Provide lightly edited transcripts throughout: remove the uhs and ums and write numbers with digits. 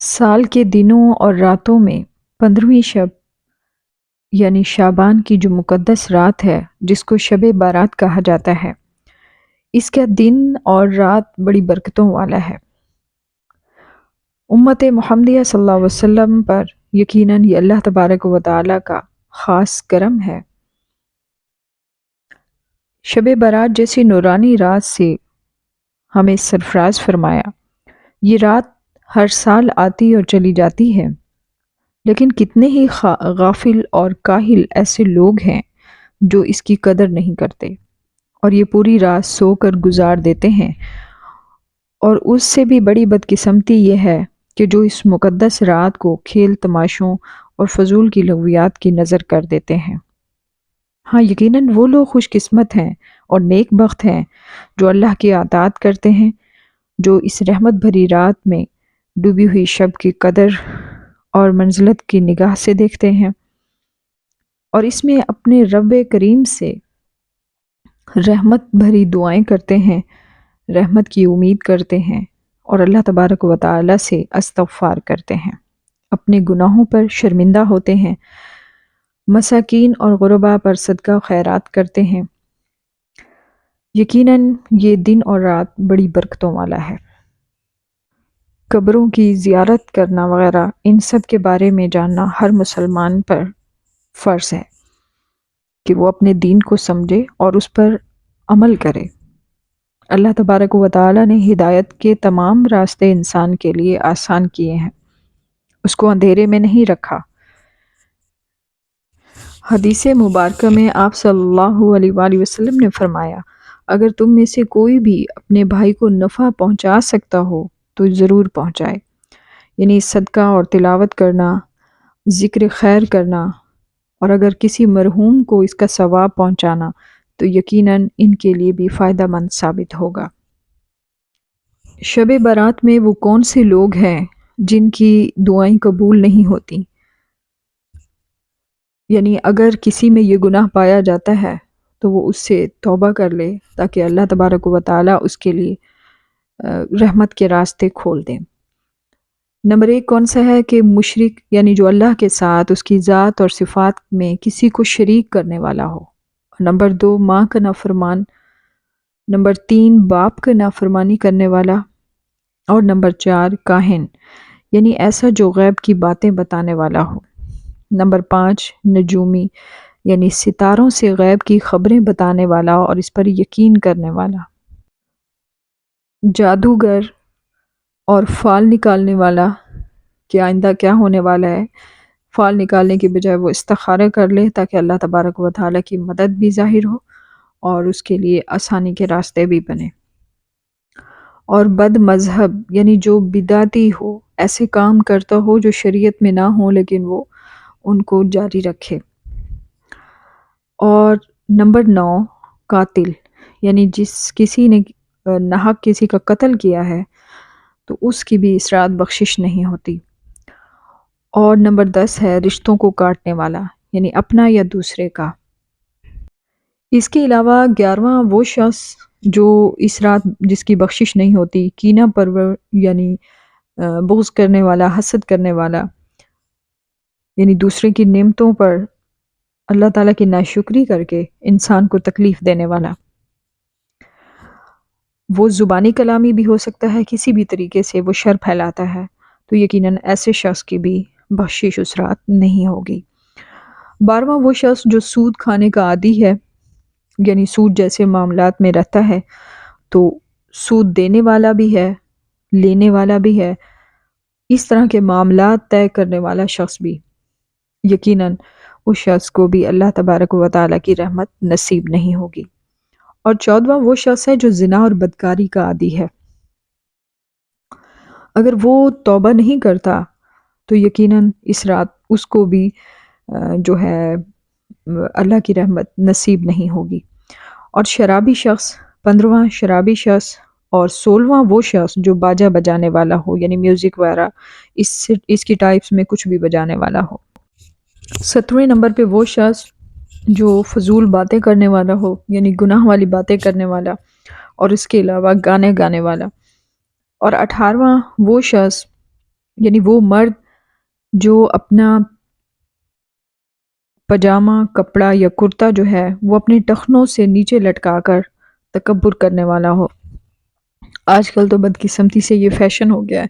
سال کے دنوں اور راتوں میں 15ویں شب یعنی شعبان کی جو مقدس رات ہے جس کو شب بارات کہا جاتا ہے، اس کا دن اور رات بڑی برکتوں والا ہے۔ امت محمدیہ صلی اللہ علیہ وسلم پر یقیناً یہ اللہ تبارک و تعالی کا خاص کرم ہے۔ شب بارات جیسی نورانی رات سے ہمیں سرفراز فرمایا۔ یہ رات ہر سال آتی اور چلی جاتی ہے، لیکن کتنے ہی غافل اور کاہل ایسے لوگ ہیں جو اس کی قدر نہیں کرتے اور یہ پوری رات سو کر گزار دیتے ہیں۔ اور اس سے بھی بڑی بدقسمتی یہ ہے کہ جو اس مقدس رات کو کھیل تماشوں اور فضول کی لغویات کی نظر کر دیتے ہیں۔ ہاں، یقیناً وہ لوگ خوش قسمت ہیں اور نیک بخت ہیں جو اللہ کی اطاعت کرتے ہیں، جو اس رحمت بھری رات میں ڈوبی ہوئی شب کی قدر اور منزلت کی نگاہ سے دیکھتے ہیں اور اس میں اپنے رب کریم سے رحمت بھری دعائیں کرتے ہیں، رحمت کی امید کرتے ہیں اور اللہ تبارک و تعالی سے استغفار کرتے ہیں، اپنے گناہوں پر شرمندہ ہوتے ہیں، مساکین اور غرباء پر صدقہ خیرات کرتے ہیں۔ یقیناً یہ دن اور رات بڑی برکتوں والا ہے۔ قبروں کی زیارت کرنا وغیرہ ان سب کے بارے میں جاننا ہر مسلمان پر فرض ہے کہ وہ اپنے دین کو سمجھے اور اس پر عمل کرے۔ اللہ تبارک و تعالی نے ہدایت کے تمام راستے انسان کے لیے آسان کیے ہیں، اس کو اندھیرے میں نہیں رکھا۔ حدیث مبارکہ میں آپ صلی اللہ علیہ وآلہ وسلم نے فرمایا، اگر تم میں سے کوئی بھی اپنے بھائی کو نفع پہنچا سکتا ہو تو ضرور پہنچائے، یعنی صدقہ اور تلاوت کرنا، ذکر خیر کرنا، اور اگر کسی مرحوم کو اس کا ثواب پہنچانا تو یقیناً ان کے لیے بھی فائدہ مند ثابت ہوگا۔ شب بارات میں وہ کون سے لوگ ہیں جن کی دعائیں قبول نہیں ہوتی؟ یعنی اگر کسی میں یہ گناہ پایا جاتا ہے تو وہ اس سے توبہ کر لے تاکہ اللہ تبارک و تعالی اس کے لیے رحمت کے راستے کھول دیں۔ نمبر 1 کون سا ہے کہ مشرک، یعنی جو اللہ کے ساتھ اس کی ذات اور صفات میں کسی کو شریک کرنے والا ہو۔ نمبر 2 ماں کا نافرمان۔ نمبر 3 باپ کا نافرمانی کرنے والا۔ اور نمبر 4 کاہن، یعنی ایسا جو غیب کی باتیں بتانے والا ہو۔ نمبر 5 نجومی، یعنی ستاروں سے غیب کی خبریں بتانے والا اور اس پر یقین کرنے والا۔ جادوگر اور فال نکالنے والا کہ آئندہ کیا ہونے والا ہے، فال نکالنے کی بجائے وہ استخارہ کر لے تاکہ اللہ تبارک و تعالیٰ کی مدد بھی ظاہر ہو اور اس کے لیے آسانی کے راستے بھی بنے۔ اور بد مذہب، یعنی جو بدعتی ہو، ایسے کام کرتا ہو جو شریعت میں نہ ہو لیکن وہ ان کو جاری رکھے۔ اور نمبر 9 قاتل، یعنی جس کسی نے ناحق کسی کا قتل کیا ہے تو اس کی بھی اس رات بخشش نہیں ہوتی۔ اور نمبر 10 ہے رشتوں کو کاٹنے والا، یعنی اپنا یا دوسرے کا۔ اس کے علاوہ 11واں وہ شخص جو اس رات جس کی بخشش نہیں ہوتی، کینہ پرور، یعنی بغض کرنے والا، حسد کرنے والا، یعنی دوسرے کی نعمتوں پر اللہ تعالیٰ کی ناشکری کر کے انسان کو تکلیف دینے والا۔ وہ زبانی کلامی بھی ہو سکتا ہے، کسی بھی طریقے سے وہ شر پھیلاتا ہے، تو یقیناً ایسے شخص کی بھی بخشش اس رات نہیں ہوگی۔ 12واں وہ شخص جو سود کھانے کا عادی ہے، یعنی سود جیسے معاملات میں رہتا ہے، تو سود دینے والا بھی ہے، لینے والا بھی ہے، اس طرح کے معاملات طے کرنے والا شخص بھی، یقیناً اس شخص کو بھی اللہ تبارک و تعالیٰ کی رحمت نصیب نہیں ہوگی۔ اور 14واں وہ شخص ہے جو زنا اور بدکاری کا عادی ہے، اگر وہ توبہ نہیں کرتا تو یقیناً اس رات اس کو بھی جو ہے اللہ کی رحمت نصیب نہیں ہوگی۔ اور شرابی شخص، 15واں شرابی شخص، اور 16واں وہ شخص جو باجا بجانے والا ہو، یعنی میوزک وغیرہ اس کی ٹائپس میں کچھ بھی بجانے والا ہو۔ 17ویں نمبر پہ وہ شخص جو فضول باتیں کرنے والا ہو، یعنی گناہ والی باتیں کرنے والا اور اس کے علاوہ گانے گانے والا۔ اور 18واں وہ شخص یعنی وہ مرد جو اپنا پاجامہ کپڑا یا کرتا جو ہے وہ اپنے ٹخنوں سے نیچے لٹکا کر تکبر کرنے والا ہو۔ آج کل تو بدقسمتی سے یہ فیشن ہو گیا ہے،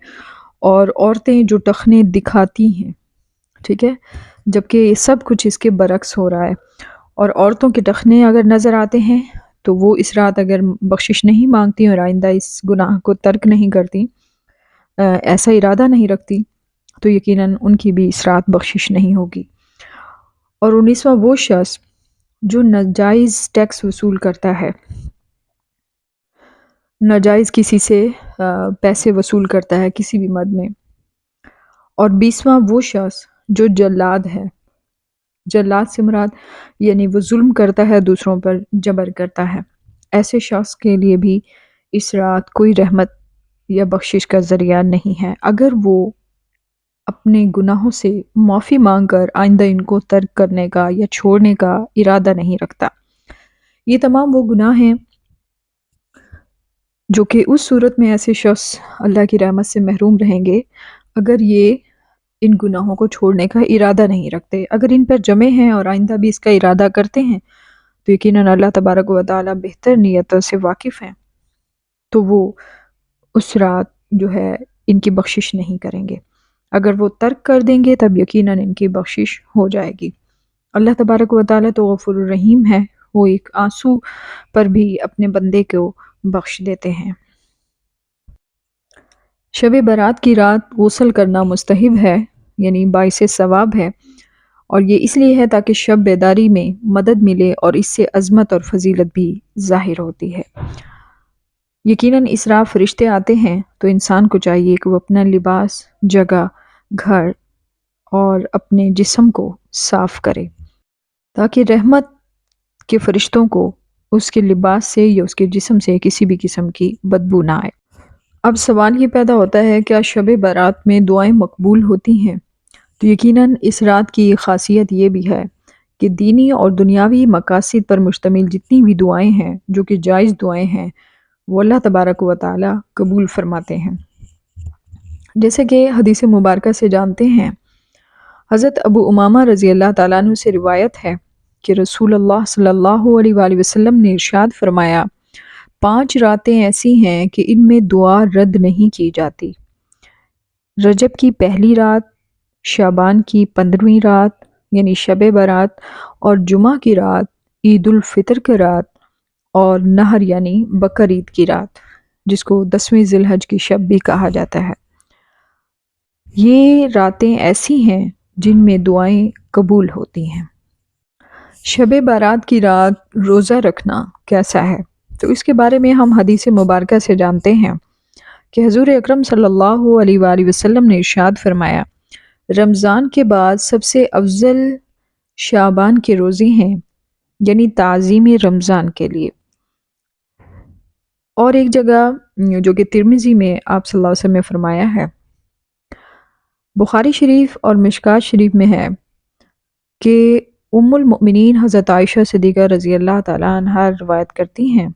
اور عورتیں جو ٹخنے دکھاتی ہیں، ٹھیک ہے، جبکہ یہ سب کچھ اس کے برعکس ہو رہا ہے۔ اور عورتوں کے ٹخنے اگر نظر آتے ہیں تو وہ اس رات اگر بخشش نہیں مانگتی اور آئندہ اس گناہ کو ترک نہیں کرتی، ایسا ارادہ نہیں رکھتی، تو یقیناً ان کی بھی اس رات بخشش نہیں ہوگی۔ اور 19واں وہ شخص جو ناجائز ٹیکس وصول کرتا ہے، ناجائز کسی سے پیسے وصول کرتا ہے کسی بھی مد میں۔ اور 20واں وہ شخص جو جلاد ہے۔ جلاد سے مراد یعنی وہ ظلم کرتا ہے، دوسروں پر جبر کرتا ہے۔ ایسے شخص کے لیے بھی اس رات کوئی رحمت یا بخشش کا ذریعہ نہیں ہے، اگر وہ اپنے گناہوں سے معافی مانگ کر آئندہ ان کو ترک کرنے کا یا چھوڑنے کا ارادہ نہیں رکھتا۔ یہ تمام وہ گناہ ہیں جو کہ اس صورت میں ایسے شخص اللہ کی رحمت سے محروم رہیں گے اگر یہ ان گناہوں کو چھوڑنے کا ارادہ نہیں رکھتے۔ اگر ان پر جمے ہیں اور آئندہ بھی اس کا ارادہ کرتے ہیں تو یقیناً اللہ تبارک و تعالیٰ بہتر نیتوں سے واقف ہیں، تو وہ اس رات جو ہے ان کی بخشش نہیں کریں گے۔ اگر وہ ترک کر دیں گے تب یقیناً ان کی بخشش ہو جائے گی۔ اللہ تبارک و تعالیٰ تو غفور الرحیم ہے، وہ ایک آنسو پر بھی اپنے بندے کو بخش دیتے ہیں۔ شب برات کی رات غسل کرنا مستحب ہے، یعنی باعث ثواب ہے، اور یہ اس لیے ہے تاکہ شب بیداری میں مدد ملے اور اس سے عظمت اور فضیلت بھی ظاہر ہوتی ہے۔ یقیناً اس رات فرشتے آتے ہیں تو انسان کو چاہیے کہ وہ اپنا لباس، جگہ، گھر اور اپنے جسم کو صاف کرے تاکہ رحمت کے فرشتوں کو اس کے لباس سے یا اس کے جسم سے کسی بھی قسم کی بدبو نہ آئے۔ اب سوال یہ پیدا ہوتا ہے کیا شب برات میں دعائیں مقبول ہوتی ہیں؟ تو یقیناً اس رات کی خاصیت یہ بھی ہے کہ دینی اور دنیاوی مقاصد پر مشتمل جتنی بھی دعائیں ہیں جو کہ جائز دعائیں ہیں وہ اللہ تبارک و تعالی قبول فرماتے ہیں۔ جیسے کہ حدیث مبارکہ سے جانتے ہیں، حضرت ابو امامہ رضی اللہ تعالیٰ عنہ سے روایت ہے کہ رسول اللہ صلی اللہ علیہ وآلہ وسلم نے ارشاد فرمایا، 5 راتیں ایسی ہیں کہ ان میں دعا رد نہیں کی جاتی: رجب کی پہلی رات، شعبان کی 15ویں رات یعنی شب برات، اور جمعہ کی رات، عید الفطر کی رات، اور نہر یعنی بقر عید کی رات، جس کو 10ویں ذی الحج کی شب بھی کہا جاتا ہے۔ یہ راتیں ایسی ہیں جن میں دعائیں قبول ہوتی ہیں۔ شب برات کی رات روزہ رکھنا کیسا ہے؟ تو اس کے بارے میں ہم حدیث مبارکہ سے جانتے ہیں کہ حضور اکرم صلی اللہ علیہ وآلہ وسلم نے ارشاد فرمایا، رمضان کے بعد سب سے افضل شعبان کے روزے ہیں، یعنی تعظیم رمضان کے لیے۔ اور ایک جگہ جو کہ ترمذی میں آپ صلی اللہ علیہ وسلم نے فرمایا ہے، بخاری شریف اور مشکات شریف میں ہے کہ ام المؤمنین حضرت عائشہ صدیقہ رضی اللہ تعالیٰ عنہا روایت کرتی ہیں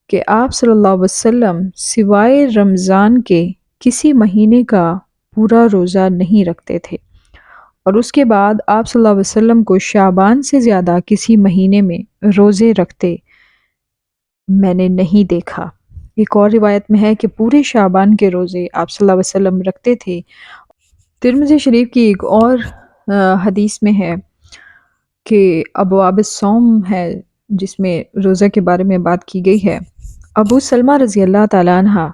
کہ آپ صلی اللہ علیہ وسلم سوائے رمضان کے کسی مہینے کا پورا روزہ نہیں رکھتے تھے، اور اس کے بعد آپ صلی اللہ علیہ وسلم کو شعبان سے زیادہ کسی مہینے میں روزے رکھتے میں نے نہیں دیکھا۔ ایک اور روایت میں ہے کہ پورے شعبان کے روزے آپ صلی اللہ علیہ وسلم رکھتے تھے۔ ترمذی شریف کی ایک اور حدیث میں ہے کہ ابواب الصوم ہے جس میں روزہ کے بارے میں بات کی گئی ہے۔ ابو سلمہ رضی اللہ تعالیٰ عنہ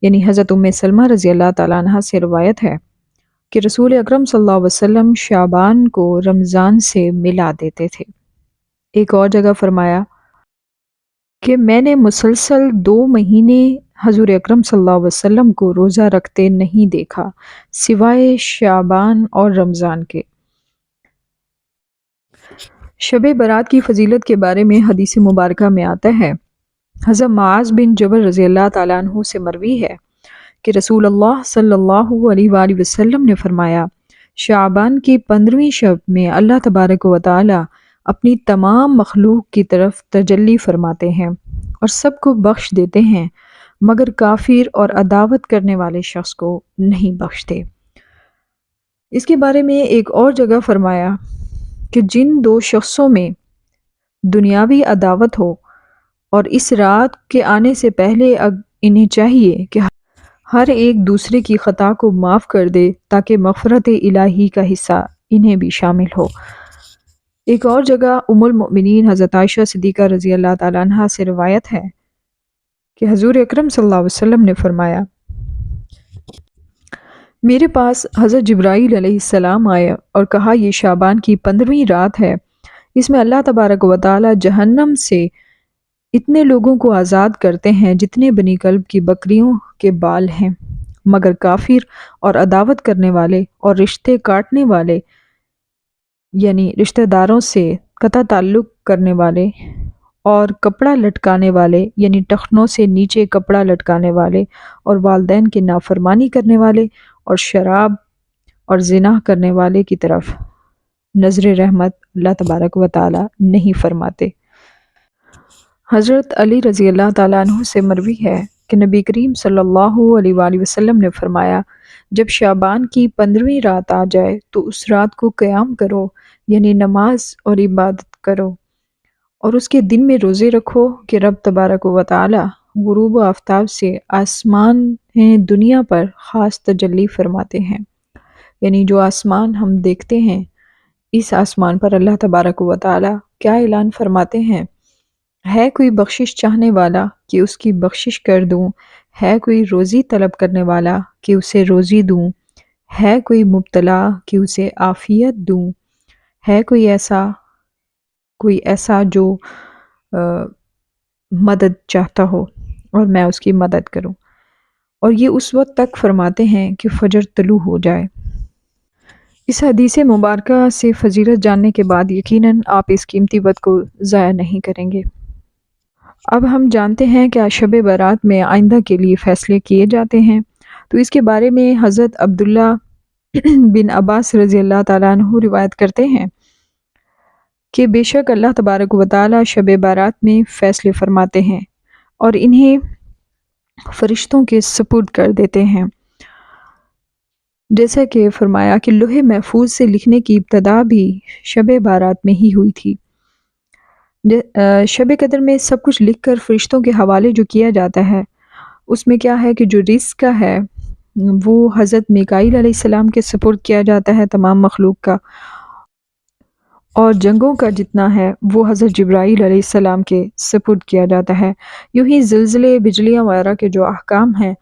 یعنی حضرت ام سلمہ رضی اللہ تعالیٰ عنہ سے روایت ہے کہ رسول اکرم صلی اللہ علیہ وسلم شعبان کو رمضان سے ملا دیتے تھے۔ ایک اور جگہ فرمایا کہ میں نے مسلسل 2 مہینے حضور اکرم صلی اللہ علیہ وسلم کو روزہ رکھتے نہیں دیکھا سوائے شعبان اور رمضان کے۔ شب برات کی فضیلت کے بارے میں حدیث مبارکہ میں آتا ہے، حضرت معاذ بن جبل رضی اللہ تعالیٰ عنہ سے مروی ہے کہ رسول اللہ صلی اللہ علیہ وآلہ وسلم نے فرمایا، شعبان کی 15ویں شب میں اللہ تبارک و تعالی اپنی تمام مخلوق کی طرف تجلی فرماتے ہیں اور سب کو بخش دیتے ہیں، مگر کافر اور عداوت کرنے والے شخص کو نہیں بخشتے۔ اس کے بارے میں ایک اور جگہ فرمایا کہ جن دو شخصوں میں دنیاوی عداوت ہو اور اس رات کے آنے سے پہلے انہیں چاہیے کہ ہر ایک دوسرے کی خطا کو معاف کر دے تاکہ مغفرت الہی کا حصہ انہیں بھی شامل ہو۔ ایک اور جگہ ام المؤمنین حضرت عائشہ صدیقہ رضی اللہ تعالیٰ عنہا سے روایت ہے کہ حضور اکرم صلی اللہ علیہ وسلم نے فرمایا، میرے پاس حضرت جبرائیل علیہ السلام آئے اور کہا یہ شعبان کی 15ویں رات ہے، اس میں اللہ تبارک و تعالی جہنم سے اتنے لوگوں کو آزاد کرتے ہیں جتنے بنی کلب کی بکریوں کے بال ہیں، مگر کافر اور عداوت کرنے والے اور رشتے کاٹنے والے یعنی رشتہ داروں سے قطع تعلق کرنے والے اور کپڑا لٹکانے والے یعنی ٹخنوں سے نیچے کپڑا لٹکانے والے اور والدین کی نافرمانی کرنے والے اور شراب اور زنا کرنے والے کی طرف نظر رحمت اللہ تبارک و تعالی نہیں فرماتے۔ حضرت علی رضی اللہ تعالیٰ عنہ سے مروی ہے کہ نبی کریم صلی اللہ علیہ وآلہ وسلم نے فرمایا، جب شعبان کی 15ویں رات آ جائے تو اس رات کو قیام کرو یعنی نماز اور عبادت کرو، اور اس کے دن میں روزے رکھو کہ رب تبارک و تعالی غروب و آفتاب سے آسمان دنیا پر خاص تجلی فرماتے ہیں، یعنی جو آسمان ہم دیکھتے ہیں اس آسمان پر اللہ تبارک و تعالی کیا اعلان فرماتے ہیں، ہے کوئی بخشش چاہنے والا کہ اس کی بخشش کر دوں، ہے کوئی روزی طلب کرنے والا کہ اسے روزی دوں، ہے کوئی مبتلا کہ اسے عافیت دوں، ہے کوئی ایسا جو مدد چاہتا ہو اور میں اس کی مدد کروں، اور یہ اس وقت تک فرماتے ہیں کہ فجر طلوع ہو جائے۔ اس حدیث مبارکہ سے فضیلت جاننے کے بعد یقیناً آپ اس قیمتی وقت کو ضائع نہیں کریں گے۔ اب ہم جانتے ہیں کہ شب برات میں آئندہ کے لیے فیصلے کیے جاتے ہیں، تو اس کے بارے میں حضرت عبداللہ بن عباس رضی اللہ تعالیٰ عنہ روایت کرتے ہیں کہ بے شک اللہ تبارک و تعالی شب برات میں فیصلے فرماتے ہیں اور انہیں فرشتوں کے سپرد کر دیتے ہیں، جیسا کہ فرمایا کہ لوح محفوظ سے لکھنے کی ابتدا بھی شب برات میں ہی ہوئی تھی۔ شب قدر میں سب کچھ لکھ کر فرشتوں کے حوالے جو کیا جاتا ہے، اس میں کیا ہے کہ جو رزق کا ہے وہ حضرت میکائیل علیہ السلام کے سپرد کیا جاتا ہے تمام مخلوق کا، اور جنگوں کا جتنا ہے وہ حضرت جبرائیل علیہ السلام کے سپرد کیا جاتا ہے۔ یوں ہی زلزلے، بجلیاں وغیرہ کے جو احکام ہیں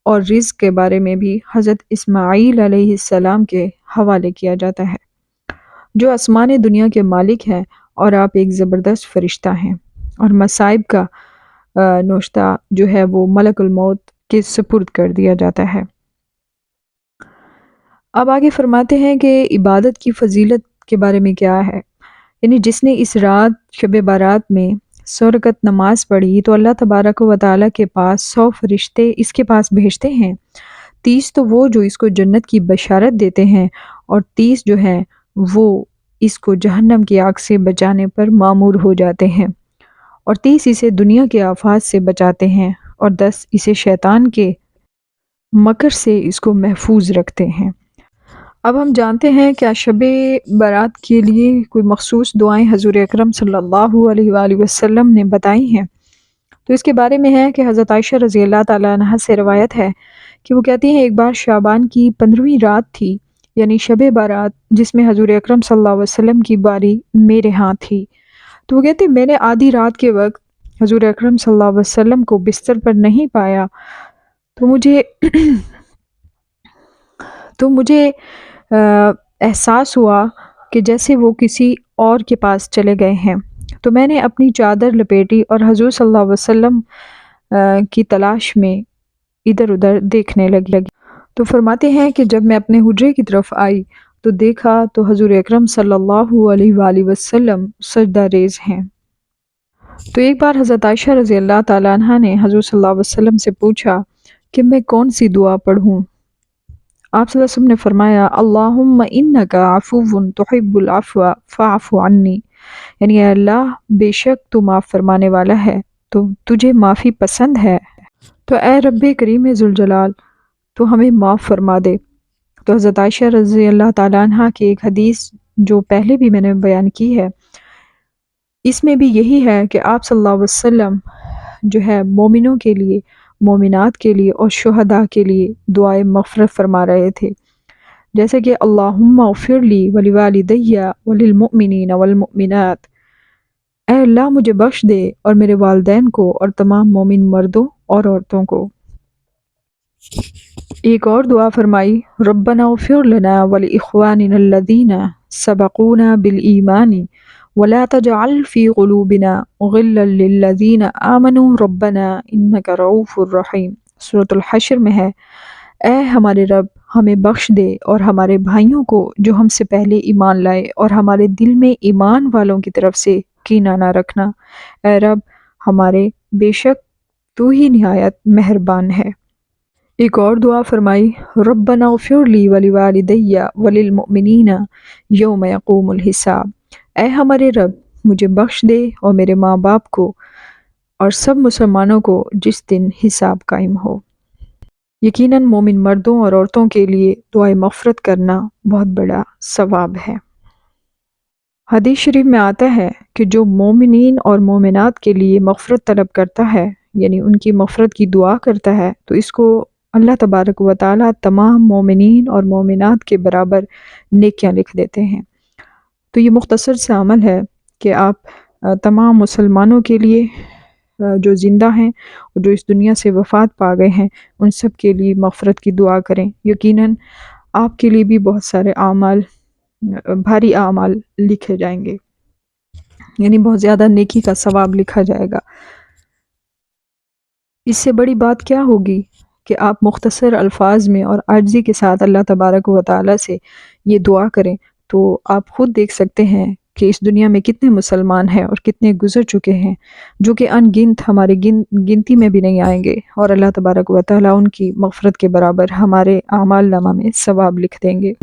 اور رزق کے بارے میں بھی حضرت اسماعیل علیہ السلام کے حوالے کیا جاتا ہے، جو آسمان دنیا کے مالک ہیں، اور آپ ایک زبردست فرشتہ ہیں، اور مصائب کا نوشتہ جو ہے وہ ملک الموت کے سپرد کر دیا جاتا ہے۔ اب آگے فرماتے ہیں کہ عبادت کی فضیلت کے بارے میں کیا ہے، یعنی جس نے اس رات شب برات میں 100 رکعت نماز پڑھی تو اللہ تبارک و تعالیٰ کے پاس 100 فرشتے اس کے پاس بھیجتے ہیں، 30 تو وہ جو اس کو جنت کی بشارت دیتے ہیں، اور 30 جو ہیں وہ اس کو جہنم کی آگ سے بچانے پر مامور ہو جاتے ہیں، اور 30 اسے دنیا کے آفات سے بچاتے ہیں، اور 10 اسے شیطان کے مکر سے اس کو محفوظ رکھتے ہیں۔ اب ہم جانتے ہیں کہ شب برات کے لیے کوئی مخصوص دعائیں حضور اکرم صلی اللہ علیہ وآلہ وسلم نے بتائی ہیں، تو اس کے بارے میں ہے کہ حضرت عائشہ رضی اللہ تعالیٰ عنہ سے روایت ہے کہ وہ کہتی ہیں ایک بار شعبان کی 15ویں رات تھی، یعنی شب برات، جس میں حضور اکرم صلی اللہ علیہ وسلم کی باری میرے ہاں تھی، تو وہ کہتی میں نے آدھی رات کے وقت حضور اکرم صلی اللہ علیہ وسلم کو بستر پر نہیں پایا، تو مجھے احساس ہوا کہ جیسے وہ کسی اور کے پاس چلے گئے ہیں، تو میں نے اپنی چادر لپیٹی اور حضور صلی اللہ علیہ وسلم کی تلاش میں ادھر ادھر دیکھنے لگی۔ تو فرماتے ہیں کہ جب میں اپنے حجرے کی طرف آئی تو دیکھا تو حضور اکرم صلی اللہ علیہ وآلہ وسلم سجدہ ریز ہیں۔ تو ایک بار حضرت عائشہ رضی اللہ تعالیٰ عنہ نے حضور صلی اللہ علیہ وسلم سے پوچھا کہ میں کون سی دعا پڑھوں؟ آپ صلی اللہ علیہ وسلم نے فرمایا، اللہم انک عفو تحب العفو فاعف عنی، یعنی اے اللہ بے شک تو معاف فرمانے والا ہے تو تجھے معافی پسند ہے، تو اے رب کریم ذوالجلال تو ہمیں معاف فرما دے۔ تو حضرت عائشہ رضی اللہ تعالیٰ عنہ کی ایک حدیث جو پہلے بھی میں نے بیان کی ہے، اس میں بھی یہی ہے کہ آپ صلی اللہ علیہ وسلم جو ہے مومنوں کے لیے، مومنات کے لیے اور شہداء کے لیے دعائے مغفرت فرما رہے تھے، جیسے کہ اللہم اغفر لی ولوالدی وللمؤمنین والمؤمنات، اے اللہ مجھے بخش دے اور میرے والدین کو اور تمام مومن مردوں اور عورتوں کو۔ ایک اور دعا فرمائی، ربنا اغفر لنا ولاخواننا الذین سبقونا بالایمان ولا تجعل فی قلوبنا غلا للذین آمنوا ربنا انک رؤوف الرحیم۔ سورۃ الحشر میں ہے، اے ہمارے رب ہمیں بخش دے اور ہمارے بھائیوں کو جو ہم سے پہلے ایمان لائے، اور ہمارے دل میں ایمان والوں کی طرف سے کینہ نہ رکھنا، اے رب ہمارے بے شک تو ہی نہایت مہربان ہے۔ ایک اور دعا فرمائی، ربنا اغفر لی ولوالدی وللمؤمنین یوم یقوم الحساب، اے ہمارے رب مجھے بخش دے اور میرے ماں باپ کو اور سب مسلمانوں کو جس دن حساب قائم ہو۔ یقیناً مومن مردوں اور عورتوں کے لیے دعائے مغفرت کرنا بہت بڑا ثواب ہے۔ حدیث شریف میں آتا ہے کہ جو مومنین اور مومنات کے لیے مغفرت طلب کرتا ہے، یعنی ان کی مغفرت کی دعا کرتا ہے، تو اس کو اللہ تبارک و تعالیٰ تمام مومنین اور مومنات کے برابر نیکیاں لکھ دیتے ہیں۔ تو یہ مختصر سا عمل ہے کہ آپ تمام مسلمانوں کے لیے جو زندہ ہیں اور جو اس دنیا سے وفات پا گئے ہیں، ان سب کے لیے مغفرت کی دعا کریں۔ یقیناً آپ کے لیے بھی بہت سارے اعمال، بھاری اعمال لکھے جائیں گے، یعنی بہت زیادہ نیکی کا ثواب لکھا جائے گا۔ اس سے بڑی بات کیا ہوگی کہ آپ مختصر الفاظ میں اور عاجزی کے ساتھ اللہ تبارک و تعالیٰ سے یہ دعا کریں، تو آپ خود دیکھ سکتے ہیں کہ اس دنیا میں کتنے مسلمان ہیں اور کتنے گزر چکے ہیں، جو کہ ان گنت ہمارے گنتی میں بھی نہیں آئیں گے، اور اللہ تبارک و تعالیٰ ان کی مغفرت کے برابر ہمارے اعمال نامہ میں ثواب لکھ دیں گے۔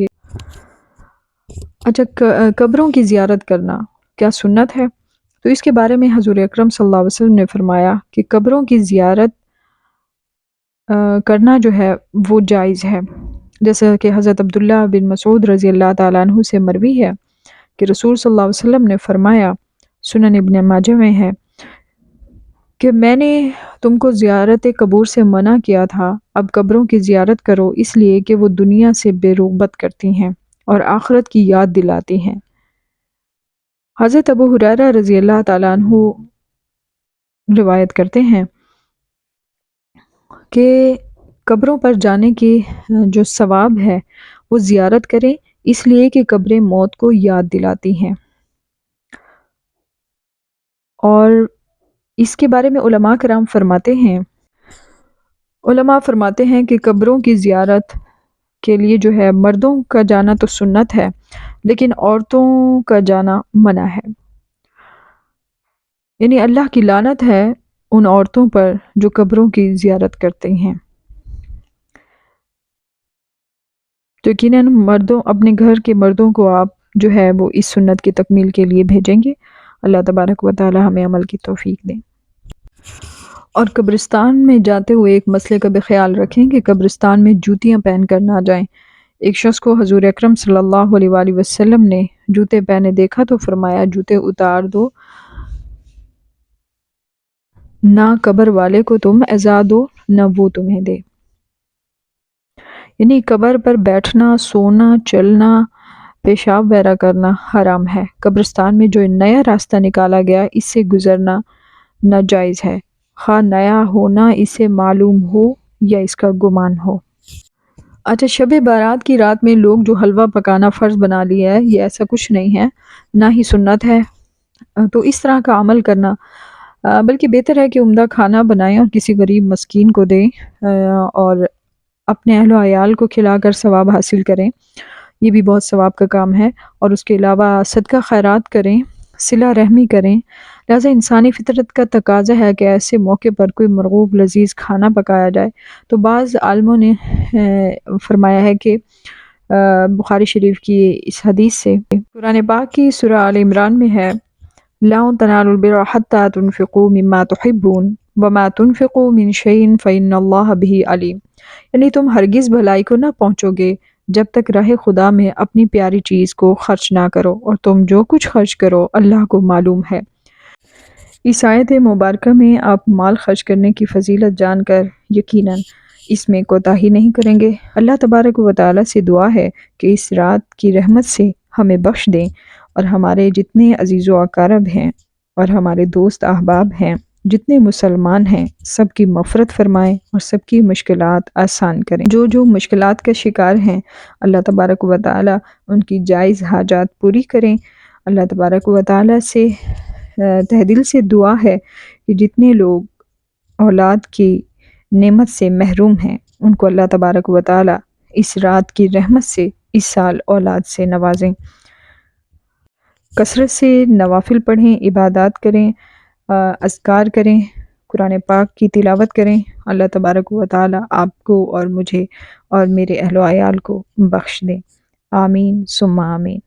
اچھا، قبروں کی زیارت کرنا کیا سنت ہے؟ تو اس کے بارے میں حضور اکرم صلی اللہ علیہ وسلم نے فرمایا کہ قبروں کی زیارت کرنا جو ہے وہ جائز ہے، جیسا کہ حضرت عبداللہ بن مسعود رضی اللہ تعالیٰ عنہ سے مروی ہے کہ رسول صلی اللہ علیہ وسلم نے فرمایا، سنن ابن ماجہ میں ہے، کہ میں نے تم کو زیارت قبور سے منع کیا تھا، اب قبروں کی زیارت کرو، اس لیے کہ وہ دنیا سے بے رغبت کرتی ہیں اور آخرت کی یاد دلاتی ہیں۔ حضرت ابو ہریرہ رضی اللہ تعالیٰ عنہ روایت کرتے ہیں کہ قبروں پر جانے کی جو ثواب ہے وہ زیارت کریں، اس لیے کہ قبریں موت کو یاد دلاتی ہیں۔ اور اس کے بارے میں علماء کرام فرماتے ہیں کہ قبروں کی زیارت کے لیے جو ہے مردوں کا جانا تو سنت ہے، لیکن عورتوں کا جانا منع ہے، یعنی اللہ کی لعنت ہے ان عورتوں پر جو قبروں کی زیارت کرتے ہیں۔ تو یقیناً مردوں، اپنے گھر کے مردوں کو آپ جو ہے وہ اس سنت کی تکمیل کے لیے بھیجیں گے۔ اللہ تبارک و تعالی ہمیں عمل کی توفیق دیں۔ اور قبرستان میں جاتے ہوئے ایک مسئلے کا بھی خیال رکھیں کہ قبرستان میں جوتیاں پہن کر نہ جائیں۔ ایک شخص کو حضور اکرم صلی اللہ علیہ وآلہ وسلم نے جوتے پہنے دیکھا تو فرمایا، جوتے اتار دو، نہ قبر والے کو تم ایذا دو نہ وہ تمہیں دے۔ یعنی قبر پر بیٹھنا، سونا، چلنا، پیشاب وغیرہ کرنا حرام ہے۔ قبرستان میں جو نیا راستہ نکالا گیا اس سے گزرنا ناجائز ہے، خواہ نیا ہونا اسے معلوم ہو یا اس کا گمان ہو۔ اچھا، شب بارات کی رات میں لوگ جو حلوہ پکانا فرض بنا لیا ہے، یہ ایسا کچھ نہیں ہے، نہ ہی سنت ہے تو اس طرح کا عمل کرنا، بلکہ بہتر ہے کہ عمدہ کھانا بنائیں اور کسی غریب مسکین کو دیں اور اپنے اہل و عیال کو کھلا کر ثواب حاصل کریں، یہ بھی بہت ثواب کا کام ہے۔ اور اس کے علاوہ صدقہ خیرات کریں، صلہ رحمی کریں۔ لہٰذا انسانی فطرت کا تقاضا ہے کہ ایسے موقع پر کوئی مرغوب لذیذ کھانا پکایا جائے۔ تو بعض عالموں نے فرمایا ہے کہ بخاری شریف کی اس حدیث سے قرآن پاک کی سورہ آل عمران میں ہے، لَن تَنَالُوا الْبِرَّ حَتَّىٰ تُنْفِقُوا مِمَّا تُحِبُّونَ وَمَا تُنْفِقُوا مِنْ شَيْءٍ فَإِنَّ اللَّهَ بِهِ عَلِيمٌ، یعنی تم ہرگز بھلائی کو نہ پہنچو گے جب تک راہ خدا میں اپنی پیاری چیز کو خرچ نہ کرو، اور تم جو کچھ خرچ کرو اللہ کو معلوم ہے۔ اس آیت مبارکہ میں آپ مال خرچ کرنے کی فضیلت جان کر یقیناً اس میں کوتاہی نہیں کریں گے۔ اللہ تبارک و تعالیٰ سے دعا ہے کہ اس رات کی رحمت سے ہمیں بخش دیں، اور ہمارے جتنے عزیز و اقارب ہیں اور ہمارے دوست احباب ہیں، جتنے مسلمان ہیں، سب کی مغفرت فرمائیں اور سب کی مشکلات آسان کریں۔ جو مشکلات کا شکار ہیں، اللہ تبارک و تعالیٰ ان کی جائز حاجات پوری کریں۔ اللہ تبارک و تعالیٰ سے تہ دل سے دعا ہے کہ جتنے لوگ اولاد کی نعمت سے محروم ہیں، ان کو اللہ تبارک و تعالیٰ اس رات کی رحمت سے اس سال اولاد سے نوازیں۔ کثرت سے نوافل پڑھیں، عبادات کریں، اذکار کریں، قرآن پاک کی تلاوت کریں۔ اللہ تبارک و تعالیٰ آپ کو اور مجھے اور میرے اہل و عیال کو بخش دیں۔ آمین ثم آمین۔